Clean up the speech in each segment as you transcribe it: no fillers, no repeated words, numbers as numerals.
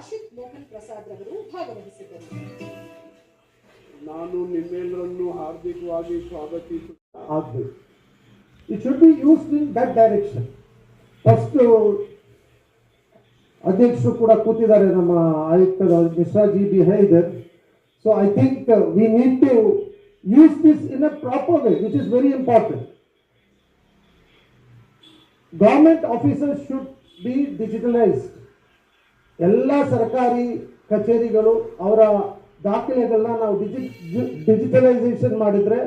ಆಶಿತ್ ಮೋಹನ್ ಪ್ರಸಾದ್ ರವರು ಭಾಗವಹಿಸಿದ್ದರು. ನಾನು ನಿಮ್ಮೆಲ್ಲರನ್ನು ಹಾರ್ದಿಕವಾಗಿ ಸ್ವಾಗತಿಸುತ್ತೇನೆ. It should be used in that direction. First, ಅಧ್ಯಕ್ಷರು ಕೂಡ ಕೂತಿದ್ದಾರೆ ನಮ್ಮ ಆಯುಕ್ತರು Mishra G behind. So I think we need to use this in a proper way, which is very important. Government officers should be digitalized. ಎಲ್ಲ ಸರ್ಕಾರಿ ಕಚೇರಿಗಳು ಅವರ ದಾಖಲೆಗಳನ್ನ ನಾವು ಡಿಜಿಟಲೈಸೇಷನ್ ಮಾಡಿದ್ರೆ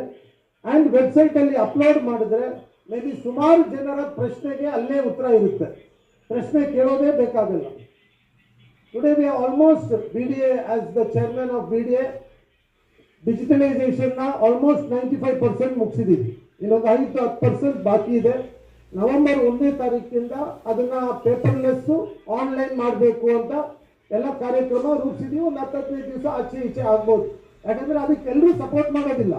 ಆ್ಯಂಡ್ ವೆಬ್ಸೈಟಲ್ಲಿ ಅಪ್ಲೋಡ್ ಮಾಡಿದ್ರೆ ಮೇ ಬಿ ಸುಮಾರು ಜನರ ಪ್ರಶ್ನೆಗೆ ಅಲ್ಲೇ ಉತ್ತರ ಇರುತ್ತೆ, ಪ್ರಶ್ನೆ ಕೇಳೋದೇ ಬೇಕಾಗಲ್ಲ. Today we almost BDA as the chairman of BDA ಡಿಜಿಟಲೈಸೇಷನ್ನ ಆಲ್ಮೋಸ್ಟ್ 95% ಮುಗಿಸಿದ್ದೀವಿ. ಇನ್ನೊಂದು 5-10% ಬಾಕಿ ಇದೆ. ನವೆಂಬರ್ 1ನೇ ತಾರೀಕಿಂದ ಅದನ್ನ ಪೇಪರ್ಲೆಸ್ಸು ಆನ್ಲೈನ್ ಮಾಡಬೇಕು ಅಂತ ಎಲ್ಲ ಕಾರ್ಯಕ್ರಮ ರೂಪಿಸಿದೀವಿ. ಒಂದು 10-15 ದಿವಸ ಆಚೆ ಈಚೆ ಆಗ್ಬೋದು. ಯಾಕಂದ್ರೆ ಅದಕ್ಕೆ ಎಲ್ಲರೂ ಸಪೋರ್ಟ್ ಮಾಡೋದಿಲ್ಲ.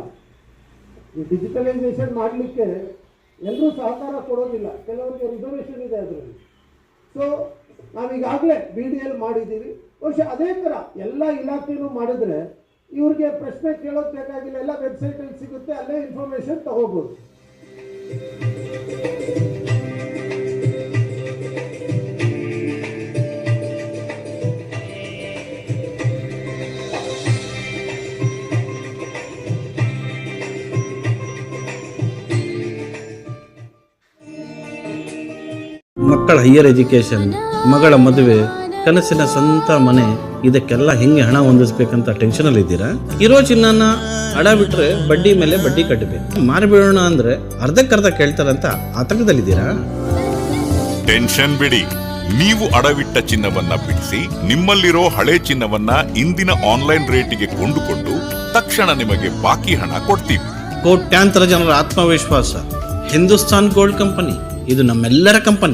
ಈ ಡಿಜಿಟಲೈಸೇಷನ್ ಮಾಡಲಿಕ್ಕೆ ಎಲ್ಲರೂ ಸಹಕಾರ ಕೊಡೋದಿಲ್ಲ, ಕೆಲವರಿಗೆ ರಿಸರ್ವೇಷನ್ ಇದೆ ಅದರಲ್ಲಿ. ಸೊ ನಾವೀಗಾಗಲೇ BDL ಮಾಡಿದ್ದೀವಿ. ಬಹುಶಃ ಅದೇ ಥರ ಎಲ್ಲ ಇಲಾಖೆನೂ ಮಾಡಿದ್ರೆ ಇವ್ರಿಗೆ ಪ್ರಶ್ನೆ ಕೇಳೋದು ಬೇಕಾಗಿಲ್ಲ, ಎಲ್ಲ ವೆಬ್ಸೈಟಲ್ಲಿ ಸಿಗುತ್ತೆ, ಅಲ್ಲೇ ಇನ್ಫಾರ್ಮೇಶನ್ ತಗೋಬೋದು. ಮಕ್ಕಳ ಹೈಯರ್ ಎಜುಕೇಷನ್, ಮಗಳ ಮದುವೆ, ಕನಸಿನ ಸ್ವಂತ ಮನೆ, ಇದಕ್ಕೆಲ್ಲ ಹೆಂಗೆ ಹಣ ಹೊಂದಿಸ್ಬೇಕಂತ ಟೆನ್ಷನಲ್ಲಿ ಇದ್ದೀರಾ? ಇರೋ ಚಿನ್ನನ ಅಡ ಬಿಟ್ರೆ ಬಡ್ಡಿ ಮೇಲೆ ಬಡ್ಡಿ ಕಟ್ಟಬೇಕು. ಮಾರಿಬಿಡೋಣ ಅಂದ್ರೆ ಅರ್ಧಕ್ಕರ್ಧ ಕೇಳ್ತಾರಂತ ಆತಂಕದಲ್ಲಿದ್ದೀರಾ? ಟೆನ್ಷನ್ ಬಿಡಿ, ನೀವು ಅಡವಿಟ್ಟ ಚಿನ್ನವನ್ನ ಬಿಡಿಸಿ ನಿಮ್ಮಲ್ಲಿರೋ ಹಳೆ ಚಿನ್ನವನ್ನ ಇಂದಿನ ಆನ್ಲೈನ್ ರೇಟಿಗೆ ಕೊಂಡುಕೊಂಡು ತಕ್ಷಣ ನಿಮಗೆ ಬಾಕಿ ಹಣ ಕೊಡ್ತೀವಿ. ಕೋಟ್ಯಾಂತರ ಜನರ ಆತ್ಮವಿಶ್ವಾಸ ಹಿಂದೂಸ್ತಾನ್ ಗೋಲ್ಡ್ ಕಂಪನಿ, ಇದು ನಮ್ಮೆಲ್ಲರ ಕಂಪನಿ.